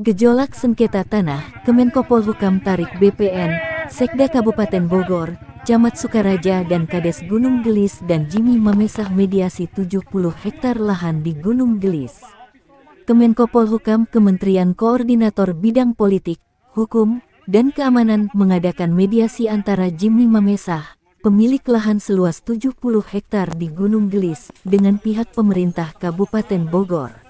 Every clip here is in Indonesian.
Gejolak sengketa tanah, Kemenko Polhukam tarik BPN, Sekda Kabupaten Bogor, Camat Sukaraja dan Kades Gunung Gelis dan Jimmy memesah mediasi 70 hektar lahan di Gunung Gelis. Kemenko Polhukam Kementerian Koordinator Bidang Politik, Hukum, dan Keamanan mengadakan mediasi antara Jimmy Mamesah, pemilik lahan seluas 70 hektar di Gunung Gelis, dengan pihak pemerintah Kabupaten Bogor.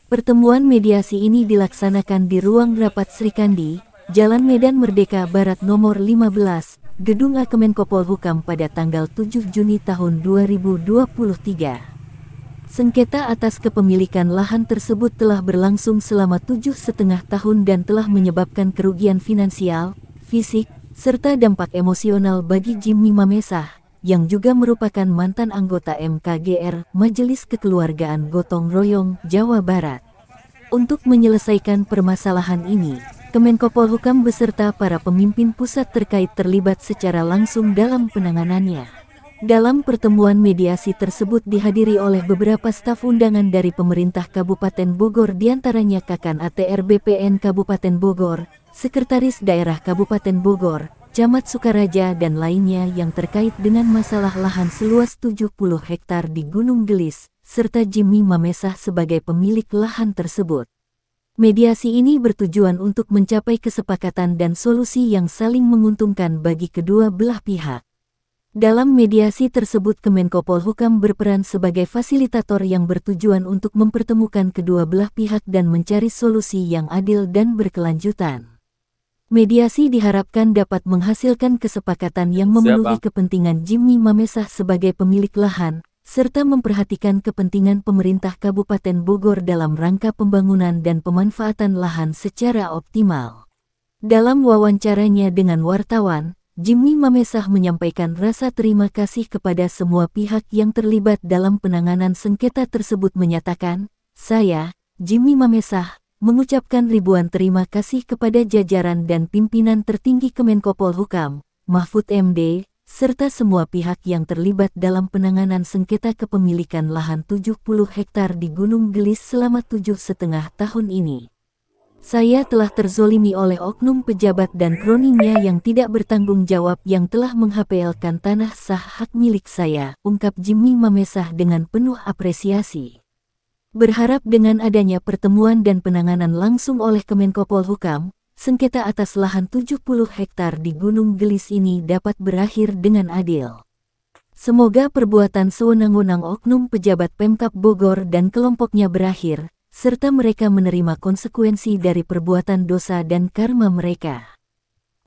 Pertemuan mediasi ini dilaksanakan di ruang rapat Srikandi, Jalan Medan Merdeka Barat nomor 15, Gedung A Kemenko Polhukam pada tanggal 7 Juni tahun 2023. Sengketa atas kepemilikan lahan tersebut telah berlangsung selama 7,5 tahun dan telah menyebabkan kerugian finansial, fisik, serta dampak emosional bagi Jimmy Mamesah, yang juga merupakan mantan anggota MKGR, Majelis Kekeluargaan Gotong Royong, Jawa Barat. Untuk menyelesaikan permasalahan ini, Kemenko Polhukam beserta para pemimpin pusat terkait terlibat secara langsung dalam penanganannya. Dalam pertemuan mediasi tersebut dihadiri oleh beberapa staf undangan dari pemerintah Kabupaten Bogor, diantaranya Kakan ATR BPN Kabupaten Bogor, Sekretaris Daerah Kabupaten Bogor, Camat Sukaraja dan lainnya yang terkait dengan masalah lahan seluas 70 hektar di Gunung Gelis, serta Jimmy Mamesah sebagai pemilik lahan tersebut. Mediasi ini bertujuan untuk mencapai kesepakatan dan solusi yang saling menguntungkan bagi kedua belah pihak. Dalam mediasi tersebut Kemenko Polhukam berperan sebagai fasilitator yang bertujuan untuk mempertemukan kedua belah pihak dan mencari solusi yang adil dan berkelanjutan. Mediasi diharapkan dapat menghasilkan kesepakatan yang memenuhi kepentingan Jimmy Mamesah sebagai pemilik lahan, serta memperhatikan kepentingan pemerintah Kabupaten Bogor dalam rangka pembangunan dan pemanfaatan lahan secara optimal. Dalam wawancaranya dengan wartawan, Jimmy Mamesah menyampaikan rasa terima kasih kepada semua pihak yang terlibat dalam penanganan sengketa tersebut, menyatakan, "Saya, Jimmy Mamesah, mengucapkan ribuan terima kasih kepada jajaran dan pimpinan tertinggi Kemenko Polhukam, Mahfud MD, serta semua pihak yang terlibat dalam penanganan sengketa kepemilikan lahan 70 hektar di Gunung Gelis selama 7,5 tahun ini. Saya telah terzolimi oleh oknum pejabat dan kroninya yang tidak bertanggung jawab yang telah menghapelkan tanah sah hak milik saya," ungkap Jimmy Mamesah dengan penuh apresiasi. Berharap dengan adanya pertemuan dan penanganan langsung oleh Kemenko Polhukam, sengketa atas lahan 70 hektar di Gunung Gelis ini dapat berakhir dengan adil. Semoga perbuatan sewenang-wenang oknum pejabat Pemkab Bogor dan kelompoknya berakhir, serta mereka menerima konsekuensi dari perbuatan dosa dan karma mereka.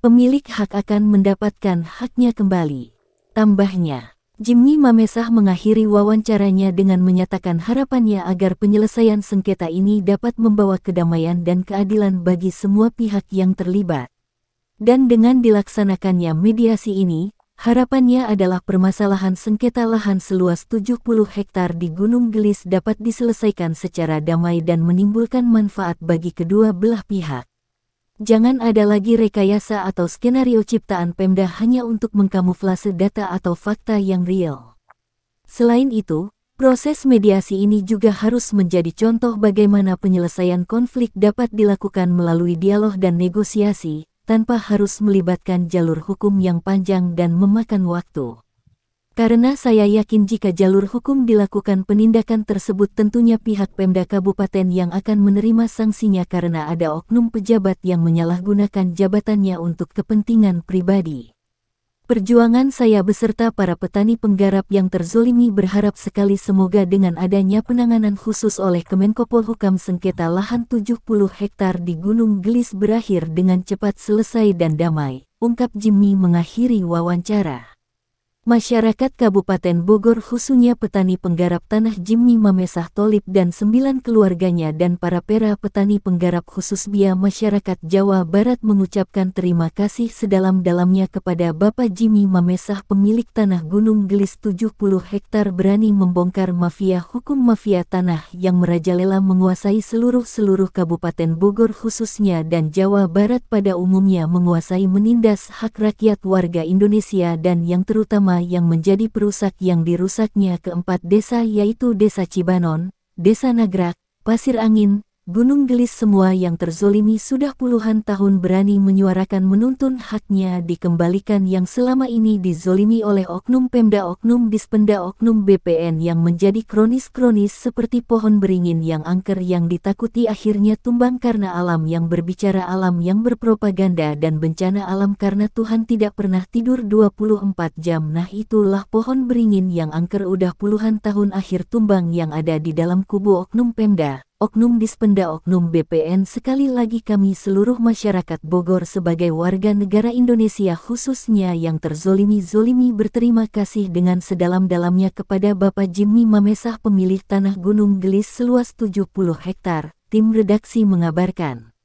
Pemilik hak akan mendapatkan haknya kembali, tambahnya. Jimmy Mamesah mengakhiri wawancaranya dengan menyatakan harapannya agar penyelesaian sengketa ini dapat membawa kedamaian dan keadilan bagi semua pihak yang terlibat. Dan dengan dilaksanakannya mediasi ini, harapannya adalah permasalahan sengketa lahan seluas 70 hektar di Gunung Gelis dapat diselesaikan secara damai dan menimbulkan manfaat bagi kedua belah pihak. Jangan ada lagi rekayasa atau skenario ciptaan Pemda hanya untuk mengkamuflase data atau fakta yang real. Selain itu, proses mediasi ini juga harus menjadi contoh bagaimana penyelesaian konflik dapat dilakukan melalui dialog dan negosiasi, tanpa harus melibatkan jalur hukum yang panjang dan memakan waktu. Karena saya yakin jika jalur hukum dilakukan penindakan tersebut tentunya pihak Pemda Kabupaten yang akan menerima sanksinya karena ada oknum pejabat yang menyalahgunakan jabatannya untuk kepentingan pribadi. Perjuangan saya beserta para petani penggarap yang terzolimi berharap sekali semoga dengan adanya penanganan khusus oleh Kemenko Polhukam sengketa lahan 70 hektar di Gunung Gelis berakhir dengan cepat selesai dan damai, ungkap Jimmy mengakhiri wawancara. Masyarakat Kabupaten Bogor khususnya petani penggarap tanah Jimmy Mamesah Tholib dan 9 keluarganya dan para pera petani penggarap khusus BIA masyarakat Jawa Barat mengucapkan terima kasih sedalam-dalamnya kepada Bapak Jimmy Mamesah pemilik tanah Gunung Gelis 70 hektar berani membongkar mafia hukum mafia tanah yang merajalela menguasai seluruh Kabupaten Bogor khususnya dan Jawa Barat pada umumnya menguasai menindas hak rakyat warga Indonesia dan yang terutama yang menjadi perusak yang dirusaknya keempat desa yaitu Desa Cibanon, Desa Nagrak, Pasir Angin, Gunung Gelis semua yang terzolimi sudah puluhan tahun berani menyuarakan menuntun haknya dikembalikan yang selama ini dizolimi oleh oknum Pemda, oknum Dispenda, oknum BPN yang menjadi kronis-kronis seperti pohon beringin yang angker yang ditakuti akhirnya tumbang karena alam yang berbicara, alam yang berpropaganda dan bencana alam karena Tuhan tidak pernah tidur 24 jam. Nah itulah pohon beringin yang angker udah puluhan tahun akhir tumbang yang ada di dalam kubu oknum Pemda, oknum Dispenda, oknum BPN. Sekali lagi kami seluruh masyarakat Bogor sebagai warga negara Indonesia khususnya yang terzolimi berterima kasih dengan sedalam-dalamnya kepada Bapak Jimmy Mamesah, pemilik tanah Gunung Gelis seluas 70 hektar. Tim redaksi mengabarkan.